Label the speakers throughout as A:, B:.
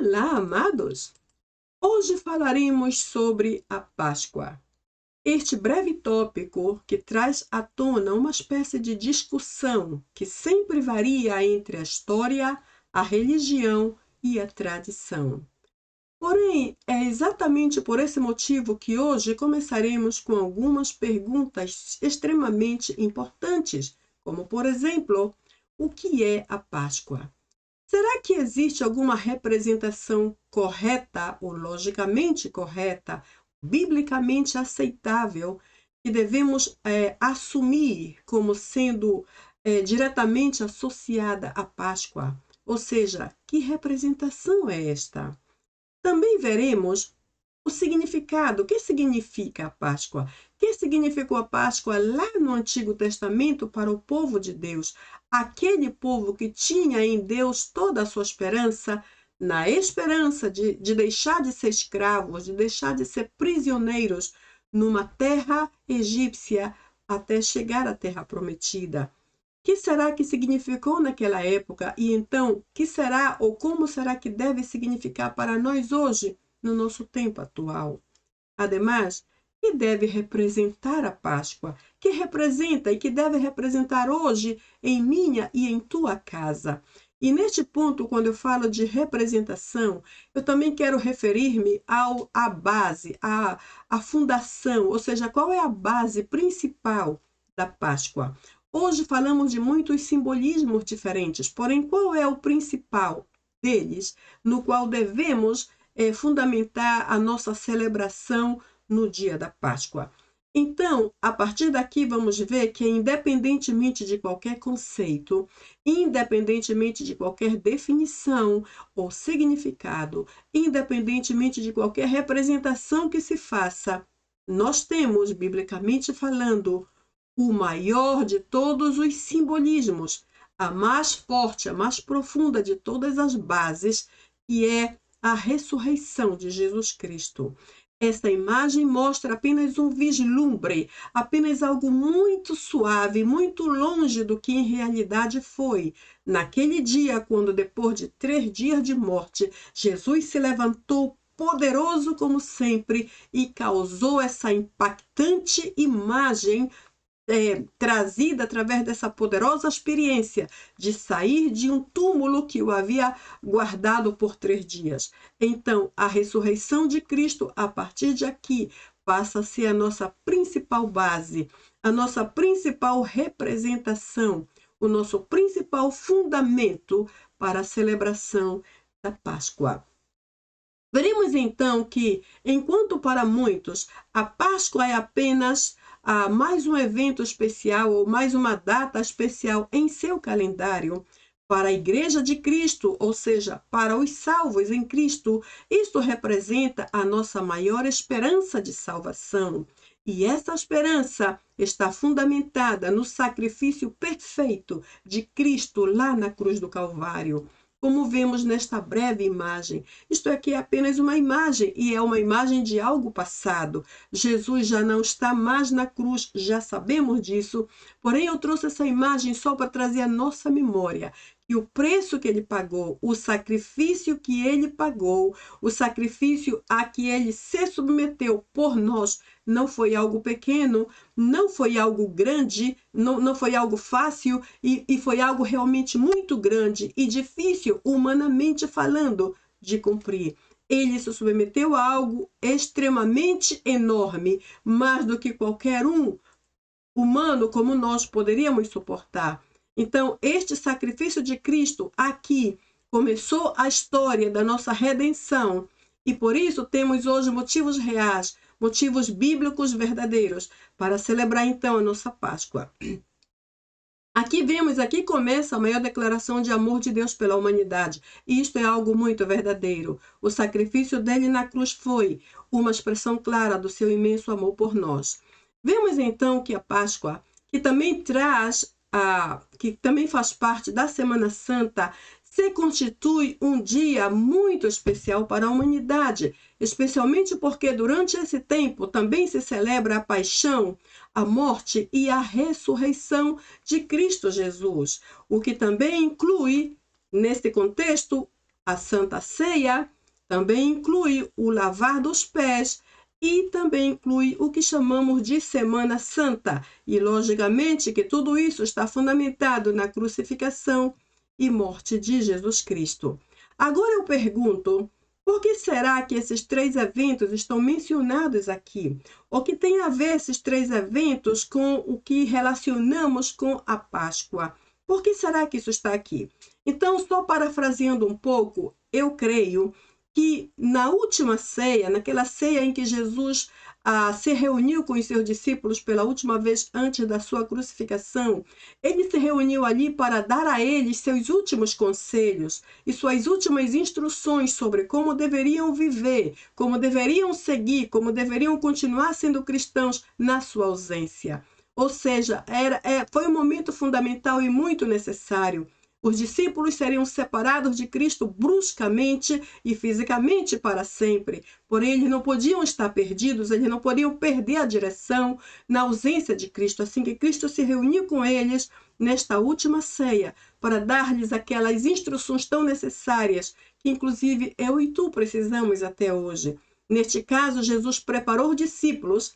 A: Olá, amados! Hoje falaremos sobre a Páscoa. Este breve tópico que traz à tona uma espécie de discussão que sempre varia entre a história, a religião e a tradição. Porém, é exatamente por esse motivo que hoje começaremos com algumas perguntas extremamente importantes, como, por exemplo, o que é a Páscoa? Será que existe alguma representação correta ou logicamente correta, biblicamente aceitável, que devemos assumir como sendo diretamente associada à Páscoa? Ou seja, que representação é esta? Também veremos o significado. O que significa a Páscoa? O que significou a Páscoa lá no Antigo Testamento para o povo de Deus? Aquele povo que tinha em Deus toda a sua esperança, na esperança de deixar de ser escravos, de deixar de ser prisioneiros numa terra egípcia até chegar à terra prometida. O que será que significou naquela época? E então, que será ou como será que deve significar para nós hoje, no nosso tempo atual? Ademais, que deve representar a Páscoa? Que representa e que deve representar hoje em minha e em tua casa? E neste ponto, quando eu falo de representação, eu também quero referir-me à base, à fundação, ou seja, qual é a base principal da Páscoa? Hoje falamos de muitos simbolismos diferentes, porém, qual é o principal deles, no qual devemos fundamentar a nossa celebração no dia da Páscoa? Então, a partir daqui, vamos ver que, independentemente de qualquer conceito, independentemente de qualquer definição ou significado, independentemente de qualquer representação que se faça, nós temos, biblicamente falando, o maior de todos os simbolismos, a mais forte, a mais profunda de todas as bases, que é a ressurreição de Jesus Cristo. Esta imagem mostra apenas um vislumbre, apenas algo muito suave, muito longe do que em realidade foi. Naquele dia, quando depois de 3 dias de morte, Jesus se levantou poderoso como sempre e causou essa impactante imagem trazida através dessa poderosa experiência de sair de um túmulo que o havia guardado por 3 dias. Então, a ressurreição de Cristo, a partir de aqui, passa a ser a nossa principal base, a nossa principal representação, o nosso principal fundamento para a celebração da Páscoa. Veremos então que, enquanto para muitos a Páscoa é apenas mais um evento especial ou mais uma data especial em seu calendário, para a Igreja de Cristo, ou seja, para os salvos em Cristo, isto representa a nossa maior esperança de salvação. E essa esperança está fundamentada no sacrifício perfeito de Cristo lá na cruz do Calvário. Como vemos nesta breve imagem, isto aqui é apenas uma imagem e é uma imagem de algo passado. Jesus já não está mais na cruz, já sabemos disso, porém eu trouxe essa imagem só para trazer à nossa memória que o preço que ele pagou, o sacrifício que ele pagou, o sacrifício a que ele se submeteu por nós, não foi algo pequeno, não foi algo grande, não foi algo fácil e foi algo realmente muito grande e difícil, humanamente falando, de cumprir. Ele se submeteu a algo extremamente enorme, mais do que qualquer um humano como nós poderíamos suportar. Então, este sacrifício de Cristo aqui começou a história da nossa redenção e por isso temos hoje motivos reais, motivos bíblicos verdadeiros para celebrar então a nossa Páscoa. Aqui começa a maior declaração de amor de Deus pela humanidade. E isto é algo muito verdadeiro. O sacrifício dele na cruz foi uma expressão clara do seu imenso amor por nós. Vemos então que a Páscoa, que também que também faz parte da Semana Santa, se constitui um dia muito especial para a humanidade, especialmente porque durante esse tempo também se celebra a paixão, a morte e a ressurreição de Cristo Jesus, o que também inclui, nesse contexto, A Santa Ceia também inclui o lavar dos pés e também inclui o que chamamos de Semana Santa. E, logicamente, que tudo isso está fundamentado na crucificação e morte de Jesus Cristo. Agora eu pergunto, por que será que esses três eventos estão mencionados aqui? O que tem a ver esses três eventos com o que relacionamos com a Páscoa? Por que será que isso está aqui? Então, só parafraseando um pouco, eu creio que na última ceia, naquela ceia em que Jesus se reuniu com os seus discípulos pela última vez antes da sua crucificação, ele se reuniu ali para dar a eles seus últimos conselhos e suas últimas instruções sobre como deveriam viver, como deveriam seguir, como deveriam continuar sendo cristãos na sua ausência. Ou seja, foi um momento fundamental e muito necessário. Os discípulos seriam separados de Cristo bruscamente e fisicamente para sempre. Porém, eles não podiam estar perdidos, eles não podiam perder a direção na ausência de Cristo. Assim que Cristo se reuniu com eles nesta última ceia para dar-lhes aquelas instruções tão necessárias que, inclusive, eu e tu precisamos até hoje. Neste caso, Jesus preparou os discípulos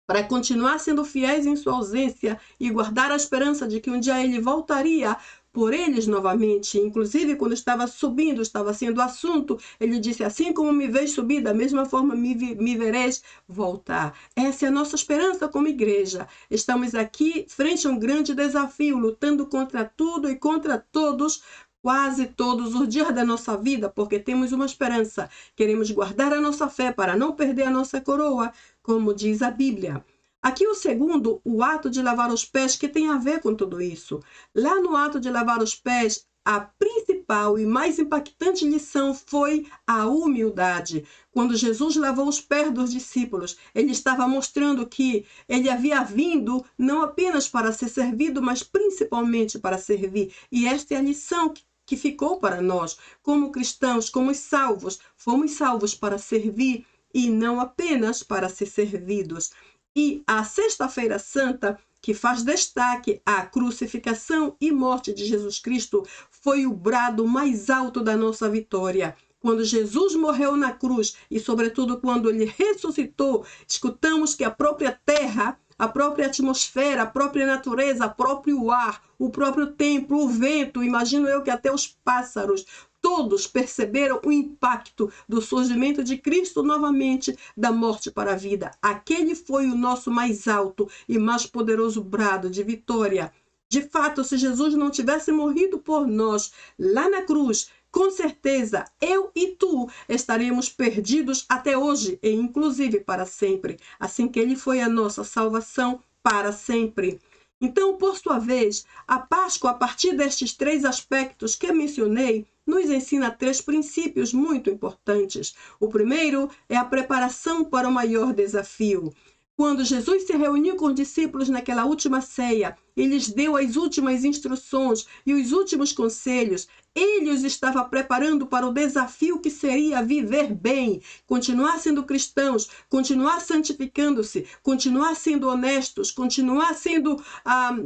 A: para continuar sendo fiéis em sua ausência e guardar a esperança de que um dia ele voltaria por eles novamente. Inclusive, quando estava subindo, estava sendo assunto, ele disse, assim como me vês subir, da mesma forma me vereis voltar. Essa é a nossa esperança como igreja. Estamos aqui frente a um grande desafio, lutando contra tudo e contra todos, quase todos os dias da nossa vida, porque temos uma esperança. Queremos guardar a nossa fé para não perder a nossa coroa, como diz a Bíblia. Aqui o segundo, o ato de lavar os pés, que tem a ver com tudo isso. Lá no ato de lavar os pés, a principal e mais impactante lição foi a humildade. Quando Jesus lavou os pés dos discípulos, ele estava mostrando que ele havia vindo não apenas para ser servido, mas principalmente para servir. E esta é a lição que ficou para nós, como cristãos, como salvos. Fomos salvos para servir e não apenas para ser servidos. E a Sexta-feira Santa, que faz destaque à crucificação e morte de Jesus Cristo, foi o brado mais alto da nossa vitória. Quando Jesus morreu na cruz e, sobretudo, quando ele ressuscitou, escutamos que a própria terra, a própria atmosfera, a própria natureza, o próprio ar, o próprio tempo, o vento, imagino eu que até os pássaros, todos perceberam o impacto do surgimento de Cristo novamente da morte para a vida. Aquele foi o nosso mais alto e mais poderoso brado de vitória. De fato, se Jesus não tivesse morrido por nós lá na cruz, com certeza eu e tu estaremos perdidos até hoje e inclusive para sempre. Assim que ele foi a nossa salvação para sempre. Então, por sua vez, a Páscoa, a partir destes três aspectos que mencionei, nos ensina três princípios muito importantes. O primeiro é a preparação para o maior desafio. Quando Jesus se reuniu com os discípulos naquela última ceia, ele lhes deu as últimas instruções e os últimos conselhos. Ele os estava preparando para o desafio que seria viver bem, continuar sendo cristãos, continuar santificando-se, continuar sendo honestos, continuar sendo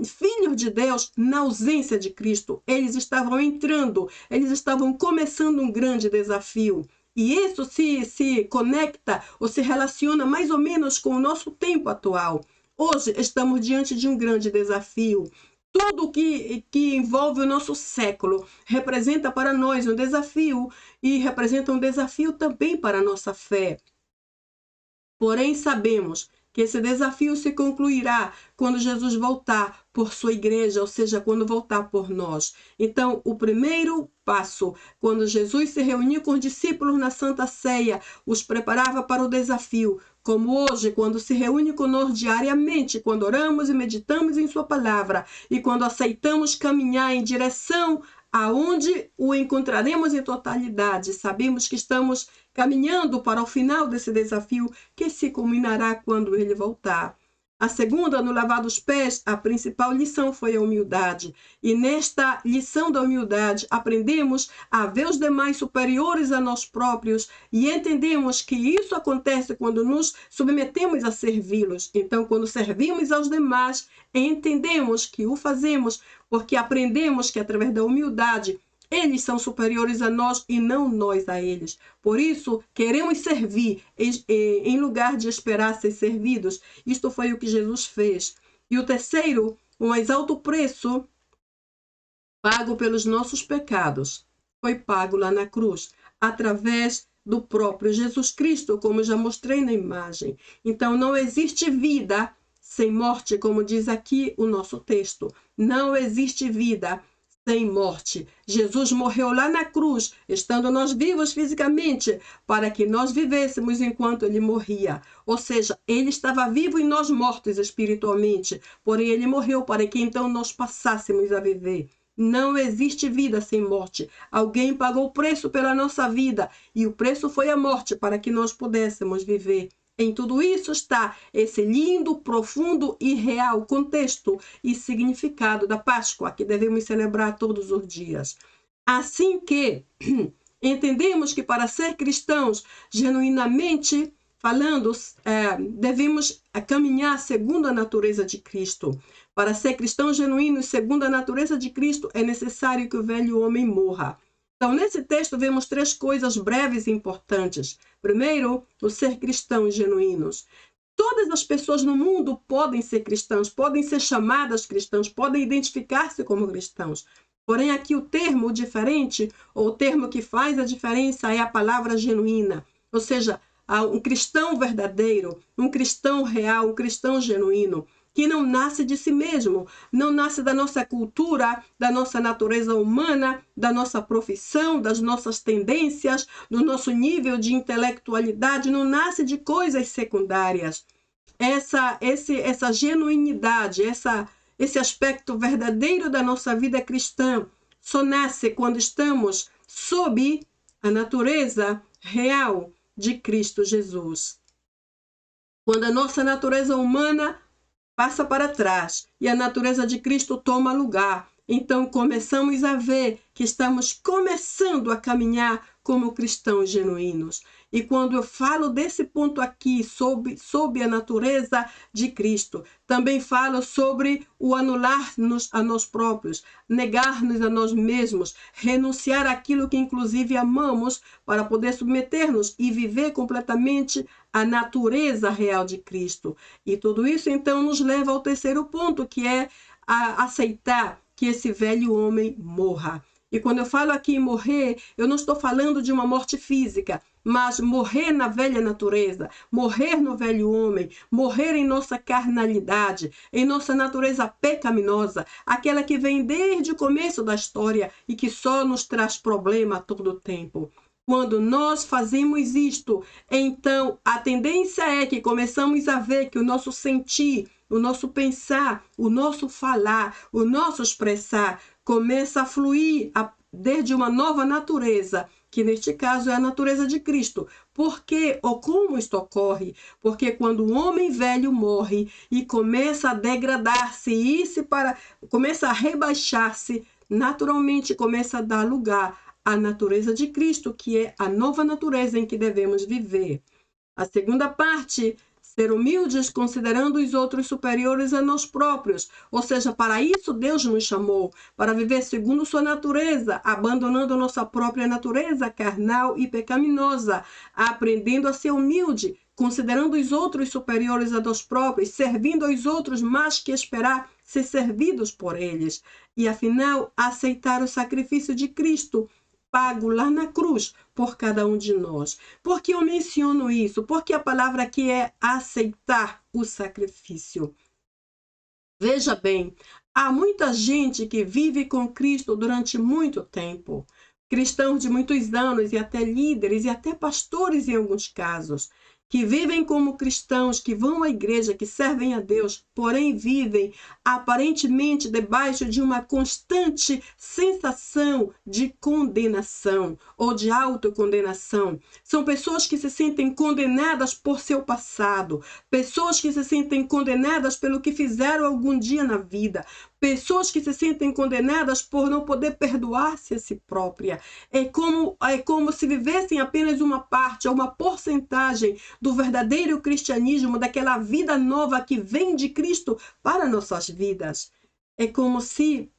A: filhos de Deus na ausência de Cristo. Eles estavam entrando, eles estavam começando um grande desafio. E isso se conecta ou se relaciona mais ou menos com o nosso tempo atual. Hoje estamos diante de um grande desafio. Tudo que envolve o nosso século representa para nós um desafio e representa um desafio também para a nossa fé. Porém, sabemos que esse desafio se concluirá quando Jesus voltar por sua igreja, ou seja, quando voltar por nós. Então, o primeiro passo, quando Jesus se reuniu com os discípulos na Santa Ceia, os preparava para o desafio, como hoje, quando se reúne conosco diariamente, quando oramos e meditamos em sua palavra, e quando aceitamos caminhar em direção aonde o encontraremos em totalidade. Sabemos que estamos caminhando para o final desse desafio que se culminará quando ele voltar. A segunda, no lavar dos pés, a principal lição foi a humildade. E nesta lição da humildade, aprendemos a ver os demais superiores a nós próprios e entendemos que isso acontece quando nos submetemos a servi-los. Então, quando servimos aos demais, entendemos que o fazemos porque aprendemos que através da humildade Eles são superiores a nós e não nós a eles. Por isso, queremos servir em lugar de esperar ser servidos. Isto foi o que Jesus fez. E o terceiro, o mais alto preço pago pelos nossos pecados foi pago lá na cruz, através do próprio Jesus Cristo, como já mostrei na imagem. Então, não existe vida sem morte, como diz aqui o nosso texto. Não existe vida sem morte. Jesus morreu lá na cruz, estando nós vivos fisicamente, para que nós vivêssemos enquanto ele morria. Ou seja, ele estava vivo e nós mortos espiritualmente, porém ele morreu para que então nós passássemos a viver. Não existe vida sem morte. Alguém pagou o preço pela nossa vida e o preço foi a morte para que nós pudéssemos viver. Em tudo isso está esse lindo, profundo e real contexto e significado da Páscoa que devemos celebrar todos os dias. Assim que entendemos que para ser cristãos, genuinamente falando, devemos caminhar segundo a natureza de Cristo. Para ser cristãos genuínos segundo a natureza de Cristo, é necessário que o velho homem morra. Então, nesse texto, vemos 3 coisas breves e importantes. Primeiro, o ser cristãos genuínos. Todas as pessoas no mundo podem ser cristãos, podem ser chamadas cristãos, podem identificar-se como cristãos. Porém, aqui o termo diferente, ou o termo que faz a diferença, é a palavra genuína. Ou seja, um cristão verdadeiro, um cristão real, um cristão genuíno, que não nasce de si mesmo, não nasce da nossa cultura, da nossa natureza humana, da nossa profissão, das nossas tendências, do nosso nível de intelectualidade, não nasce de coisas secundárias. Essa genuinidade, esse aspecto verdadeiro da nossa vida cristã só nasce quando estamos sob a natureza real de Cristo Jesus. Quando a nossa natureza humana passa para trás e a natureza de Cristo toma lugar, então começamos a ver que estamos começando a caminhar como cristãos genuínos. E quando eu falo desse ponto aqui, sob a natureza de Cristo, também falo sobre o anular-nos a nós próprios, negar-nos a nós mesmos, renunciar àquilo que inclusive amamos para poder submeter-nos e viver completamente a natureza real de Cristo. E tudo isso então nos leva ao terceiro ponto, que é a aceitar que esse velho homem morra. E quando eu falo aqui em morrer, eu não estou falando de uma morte física, mas morrer na velha natureza, morrer no velho homem, morrer em nossa carnalidade, em nossa natureza pecaminosa, aquela que vem desde o começo da história e que só nos traz problema a todo tempo. Quando nós fazemos isto, então a tendência é que começamos a ver que o nosso sentir, o nosso pensar, o nosso falar, o nosso expressar começa a fluir desde uma nova natureza, que neste caso é a natureza de Cristo. Por quê ou como isto ocorre? Porque quando o homem velho morre e começa a degradar-se e começa a rebaixar-se, naturalmente começa a dar lugar à natureza de Cristo, que é a nova natureza em que devemos viver. A segunda parte, ser humildes considerando os outros superiores a nós próprios. Ou seja, para isso Deus nos chamou, para viver segundo sua natureza, abandonando nossa própria natureza carnal e pecaminosa, aprendendo a ser humilde, considerando os outros superiores a nós próprios, servindo aos outros mais que esperar ser servidos por eles. E afinal, aceitar o sacrifício de Cristo, pago lá na cruz por cada um de nós. Por que eu menciono isso? Porque a palavra aqui é aceitar o sacrifício. Veja bem, há muita gente que vive com Cristo durante muito tempo. Cristãos de muitos anos e até líderes e até pastores em alguns casos, que vivem como cristãos, que vão à igreja, que servem a Deus, porém vivem aparentemente debaixo de uma constante sensação de condenação ou de autocondenação. São pessoas que se sentem condenadas por seu passado, pessoas que se sentem condenadas pelo que fizeram algum dia na vida, pessoas que se sentem condenadas por não poder perdoar-se a si própria. É como se vivessem apenas uma parte, ou uma porcentagem do verdadeiro cristianismo, daquela vida nova que vem de Cristo para nossas vidas. É como se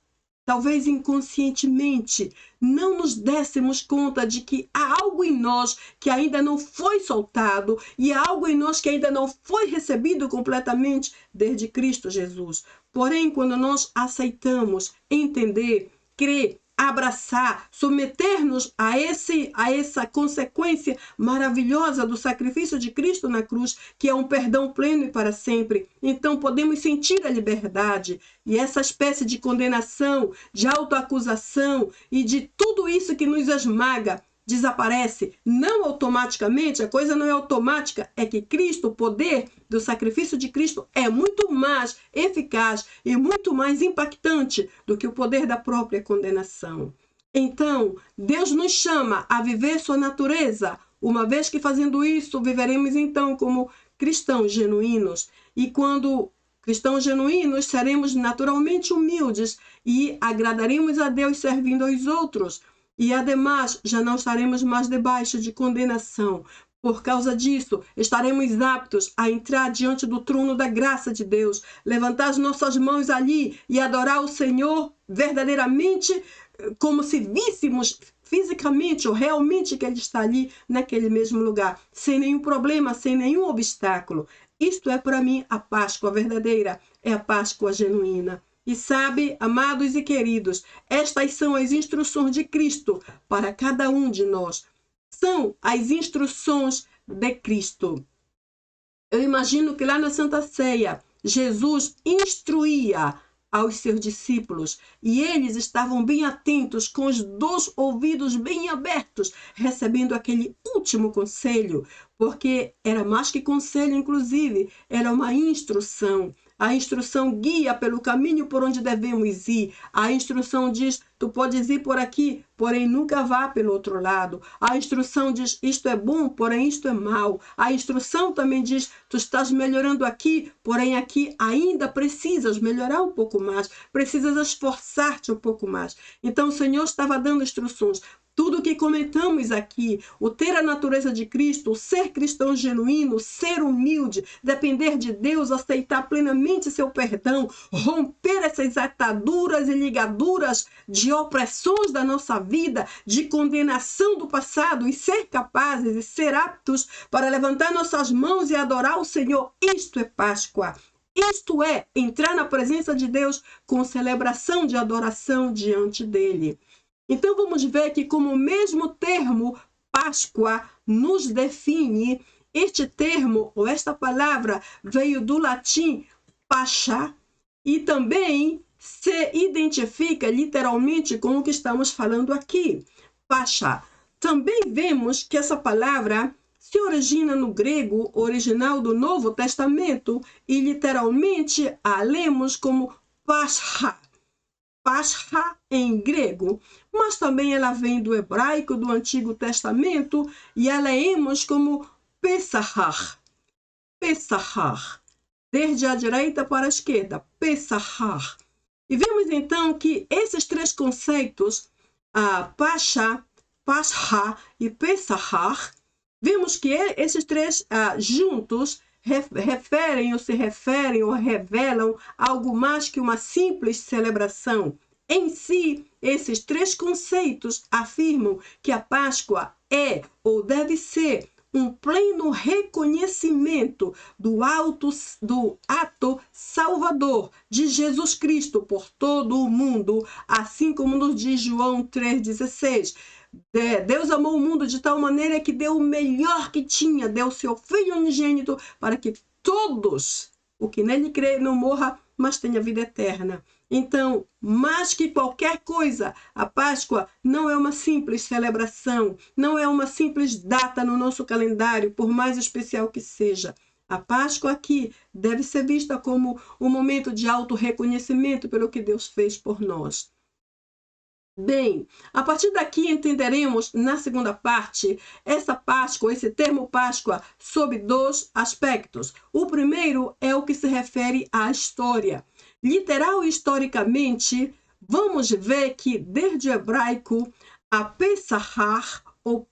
A: talvez inconscientemente, não nos dessemos conta de que há algo em nós que ainda não foi soltado e há algo em nós que ainda não foi recebido completamente desde Cristo Jesus. Porém, quando nós aceitamos entender, crer, abraçar, submeter-nos a essa consequência maravilhosa do sacrifício de Cristo na cruz, que é um perdão pleno e para sempre, então podemos sentir a liberdade e essa espécie de condenação, de autoacusação e de tudo isso que nos esmaga desaparece, não automaticamente, a coisa não é automática, é que Cristo, o poder do sacrifício de Cristo é muito mais eficaz e muito mais impactante do que o poder da própria condenação. Então, Deus nos chama a viver sua natureza, uma vez que fazendo isso, viveremos então como cristãos genuínos. E quando cristãos genuínos, seremos naturalmente humildes e agradaremos a Deus servindo aos outros. E, ademais, já não estaremos mais debaixo de condenação. Por causa disso, estaremos aptos a entrar diante do trono da graça de Deus, levantar as nossas mãos ali e adorar o Senhor verdadeiramente, como se víssemos fisicamente ou realmente que Ele está ali naquele mesmo lugar, sem nenhum problema, sem nenhum obstáculo. Isto é para mim a Páscoa verdadeira, é a Páscoa genuína. E sabe, amados e queridos, estas são as instruções de Cristo para cada um de nós. São as instruções de Cristo. Eu imagino que lá na Santa Ceia, Jesus instruía aos seus discípulos e eles estavam bem atentos, com os 2 ouvidos bem abertos, recebendo aquele último conselho, porque era mais que conselho, inclusive, era uma instrução. A instrução guia pelo caminho por onde devemos ir. A instrução diz, tu podes ir por aqui, porém nunca vá pelo outro lado. A instrução diz, isto é bom, porém isto é mal. A instrução também diz, tu estás melhorando aqui, porém aqui ainda precisas melhorar um pouco mais. Precisas esforçar-te um pouco mais. Então o Senhor estava dando instruções. Tudo que comentamos aqui, o ter a natureza de Cristo, o ser cristão genuíno, ser humilde, depender de Deus, aceitar plenamente seu perdão, romper essas ataduras e ligaduras de opressões da nossa vida, de condenação do passado e ser capazes e ser aptos para levantar nossas mãos e adorar o Senhor. Isto é Páscoa. Isto é entrar na presença de Deus com celebração de adoração diante dele. Então vamos ver que como o mesmo termo Páscoa nos define, este termo ou esta palavra veio do latim Pascha e também se identifica literalmente com o que estamos falando aqui, Pascha. Também vemos que essa palavra se origina no grego original do Novo Testamento e literalmente a lemos como Pascha. Pascha em grego, mas também ela vem do hebraico do Antigo Testamento e a lemos como Pesach. Pesach. Desde a direita para a esquerda, Pesach. E vemos então que esses 3 conceitos, Pascha, Pascha e Pesach, vemos que esses 3 juntos referem ou se referem ou revelam algo mais que uma simples celebração. Em si, esses 3 conceitos afirmam que a Páscoa é ou deve ser um pleno reconhecimento do ato salvador de Jesus Cristo por todo o mundo, assim como nos diz João 3,16. Deus amou o mundo de tal maneira que deu o melhor que tinha, deu o seu Filho unigênito para que todos, o que nele crê, não morra, mas tenha vida eterna. Então, mais que qualquer coisa, a Páscoa não é uma simples celebração, não é uma simples data no nosso calendário, por mais especial que seja. A Páscoa aqui deve ser vista como um momento de auto-reconhecimento pelo que Deus fez por nós. Bem, a partir daqui entenderemos na segunda parte essa Páscoa, esse termo Páscoa, sob 2 aspectos. O primeiro é o que se refere à história. Literal e historicamente, vamos ver que desde o hebraico, a Pesach, ou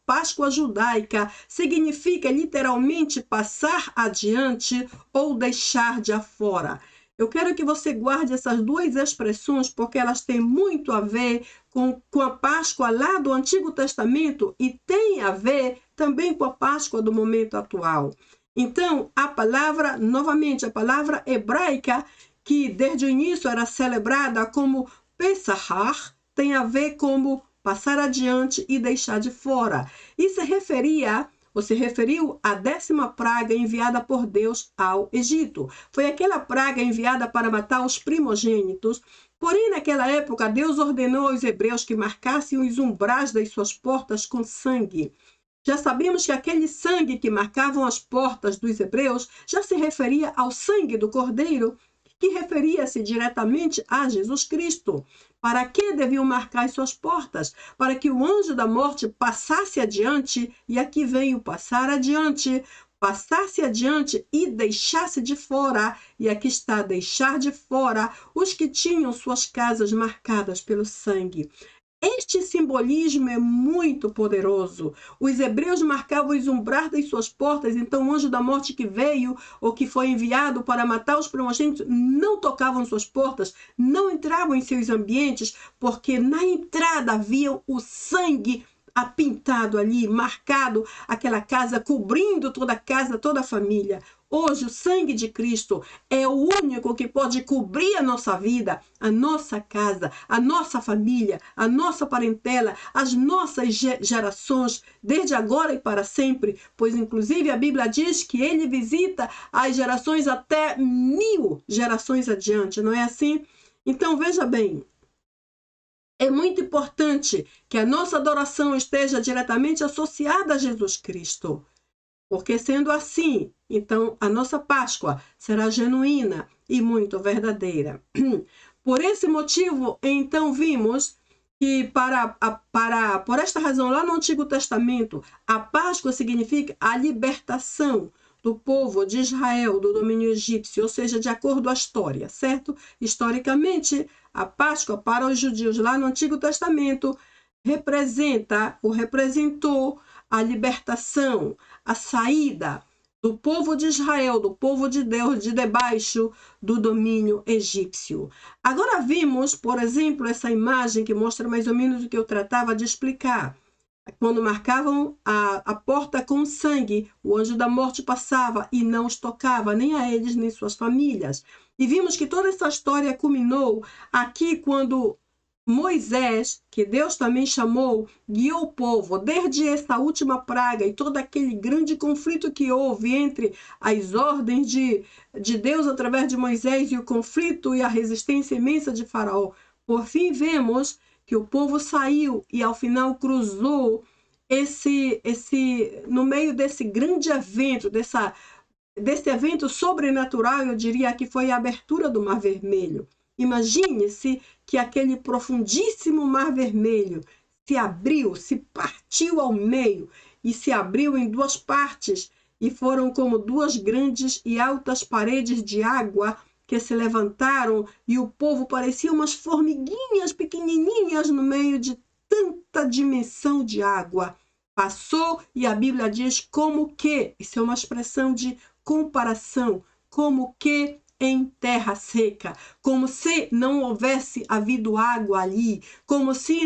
A: Páscoa judaica, significa literalmente passar adiante ou deixar de afora. Eu quero que você guarde essas duas expressões, porque elas têm muito a ver com a Páscoa lá do Antigo Testamento e tem a ver também com a Páscoa do momento atual. Então, a palavra, novamente, a palavra hebraica, que desde o início era celebrada como Pesach, tem a ver como passar adiante e deixar de fora. E se referiu à 10ª praga enviada por Deus ao Egito. Foi aquela praga enviada para matar os primogênitos. Porém, naquela época, Deus ordenou aos hebreus que marcassem os umbrais das suas portas com sangue. Já sabemos que aquele sangue que marcavam as portas dos hebreus já se referia ao sangue do Cordeiro, que referia-se diretamente a Jesus Cristo. Para que deviam marcar as suas portas? Para que o anjo da morte passasse adiante, e aqui vem o passar adiante, passasse adiante e deixasse de fora, e aqui está, deixar de fora, os que tinham suas casas marcadas pelo sangue. Este simbolismo é muito poderoso. Os hebreus marcavam os umbrais das suas portas, então o anjo da morte que veio ou que foi enviado para matar os primogênitos não tocavam suas portas, não entravam em seus ambientes, porque na entrada havia o sangue apintado ali, marcado aquela casa, cobrindo toda a casa, toda a família. Hoje, o sangue de Cristo é o único que pode cobrir a nossa vida, a nossa casa, a nossa família, a nossa parentela, as nossas gerações, desde agora e para sempre, pois inclusive a Bíblia diz que ele visita as gerações até 1000 gerações adiante, não é assim? Então, veja bem, é muito importante que a nossa adoração esteja diretamente associada a Jesus Cristo. Porque sendo assim, então a nossa Páscoa será genuína e muito verdadeira. Por esse motivo, então vimos que por esta razão, lá no Antigo Testamento, a Páscoa significa a libertação do povo de Israel do domínio egípcio, ou seja, de acordo à história, certo? Historicamente, a Páscoa para os judeus lá no Antigo Testamento representou a libertação, a saída do povo de Israel, do povo de Deus, de debaixo do domínio egípcio. Agora vimos, por exemplo, essa imagem que mostra mais ou menos o que eu tratava de explicar. Quando marcavam a porta com sangue, o anjo da morte passava e não os tocava, nem a eles, nem suas famílias. E vimos que toda essa história culminou aqui quando Moisés, que Deus também chamou, guiou o povo desde essa última praga e todo aquele grande conflito que houve entre as ordens de Deus através de Moisés e o conflito e a resistência imensa de Faraó. Por fim, vemos que o povo saiu e ao final cruzou no meio desse grande evento, desse evento sobrenatural, eu diria que foi a abertura do Mar Vermelho. Imagine-se que aquele profundíssimo Mar Vermelho se abriu, se partiu ao meio e se abriu em duas partes e foram como duas grandes e altas paredes de água que se levantaram e o povo parecia umas formiguinhas pequenininhas no meio de tanta dimensão de água. Passou e a Bíblia diz como que, isso é uma expressão de comparação, como que em terra seca, como se não houvesse havido água ali, como se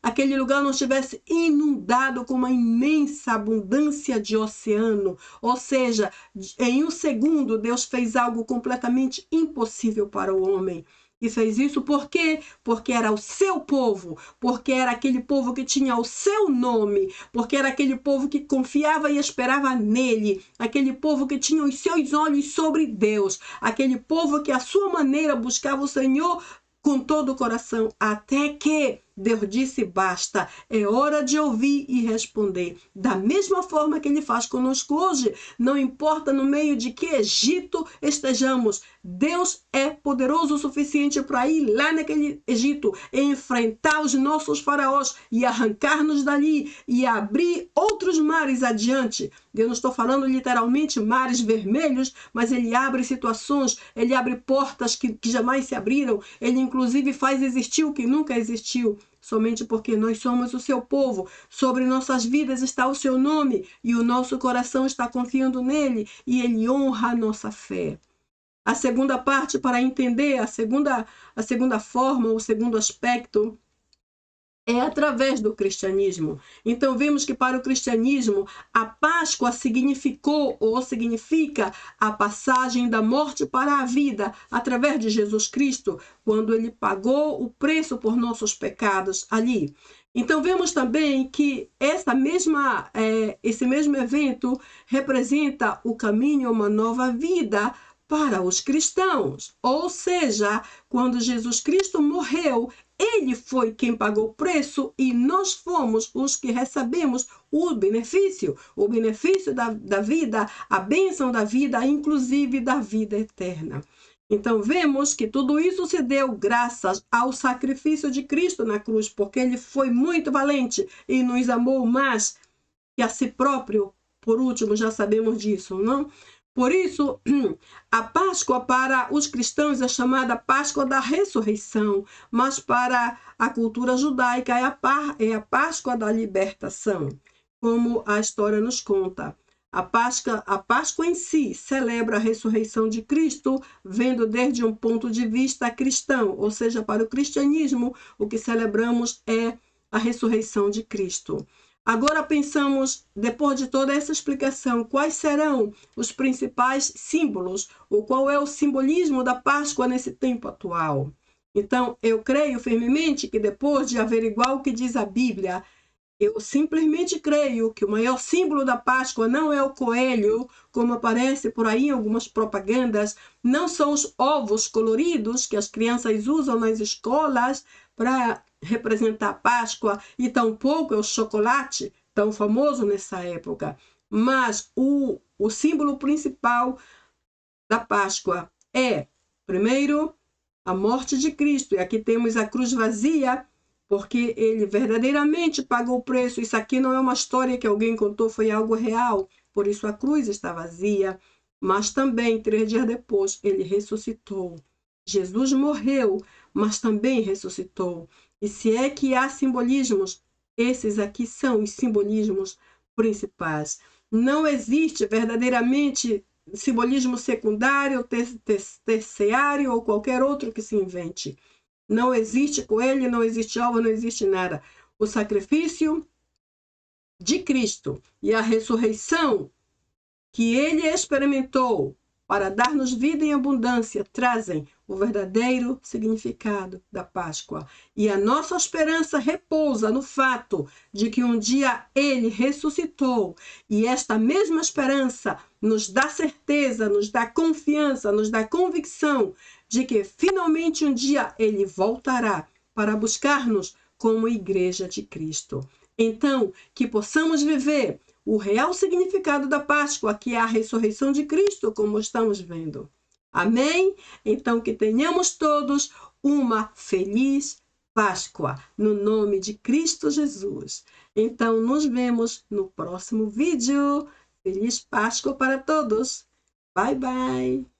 A: aquele lugar não estivesse inundado com uma imensa abundância de oceano. Ou seja, em um segundo Deus fez algo completamente impossível para o homem. E fez isso por quê? Porque era o seu povo, porque era aquele povo que tinha o seu nome, porque era aquele povo que confiava e esperava nele, aquele povo que tinha os seus olhos sobre Deus, aquele povo que à sua maneira buscava o Senhor com todo o coração, até que Deus disse basta, é hora de ouvir e responder. Da mesma forma que ele faz conosco hoje, não importa no meio de que Egito estejamos, Deus é poderoso o suficiente para ir lá naquele Egito e enfrentar os nossos faraós e arrancar-nos dali e abrir outros mares adiante. Eu não estou falando literalmente mares vermelhos, mas ele abre situações, ele abre portas que jamais se abriram, ele inclusive faz existir o que nunca existiu. Somente porque nós somos o seu povo, sobre nossas vidas está o seu nome e o nosso coração está confiando nele e ele honra a nossa fé. A segunda parte, para entender a segunda forma, o segundo aspecto, é através do cristianismo. Então, vemos que para o cristianismo, a Páscoa significou ou significa a passagem da morte para a vida através de Jesus Cristo, quando ele pagou o preço por nossos pecados ali. Então, vemos também que esse mesmo evento representa o caminho a uma nova vida para os cristãos. Ou seja, quando Jesus Cristo morreu, ele foi quem pagou o preço e nós fomos os que recebemos o benefício da vida, a bênção da vida, inclusive da vida eterna. Então, vemos que tudo isso se deu graças ao sacrifício de Cristo na cruz, porque ele foi muito valente e nos amou mais que a si próprio. Por último, já sabemos disso, não? Por isso, a Páscoa para os cristãos é chamada Páscoa da Ressurreição, mas para a cultura judaica é a Páscoa da Libertação, como a história nos conta. A Páscoa em si celebra a ressurreição de Cristo, vendo desde um ponto de vista cristão, ou seja, para o cristianismo, o que celebramos é a ressurreição de Cristo. Agora pensamos, depois de toda essa explicação, quais serão os principais símbolos, ou qual é o simbolismo da Páscoa nesse tempo atual. Então, eu creio firmemente que depois de averiguar o que diz a Bíblia, eu simplesmente creio que o maior símbolo da Páscoa não é o coelho, como aparece por aí em algumas propagandas, não são os ovos coloridos que as crianças usam nas escolas para representar a Páscoa, e tampouco é o chocolate, tão famoso nessa época. Mas o símbolo principal da Páscoa é, primeiro, a morte de Cristo. E aqui temos a cruz vazia, porque ele verdadeiramente pagou o preço. Isso aqui não é uma história que alguém contou, foi algo real. Por isso a cruz está vazia. Mas também, 3 dias depois, ele ressuscitou. Jesus morreu, mas também ressuscitou. E se é que há simbolismos, esses aqui são os simbolismos principais. Não existe verdadeiramente simbolismo secundário, terciário ou qualquer outro que se invente. Não existe coelho, não existe alvo, não existe nada. O sacrifício de Cristo e a ressurreição que ele experimentou para dar-nos vida em abundância trazem o verdadeiro significado da Páscoa. E a nossa esperança repousa no fato de que um dia ele ressuscitou. E esta mesma esperança nos dá certeza, nos dá confiança, nos dá convicção de que finalmente um dia ele voltará para buscar-nos como igreja de Cristo. Então, que possamos viver o real significado da Páscoa, que é a ressurreição de Cristo, como estamos vendo. Amém? Então, que tenhamos todos uma feliz Páscoa, no nome de Cristo Jesus. Então, nos vemos no próximo vídeo. Feliz Páscoa para todos. Bye, bye.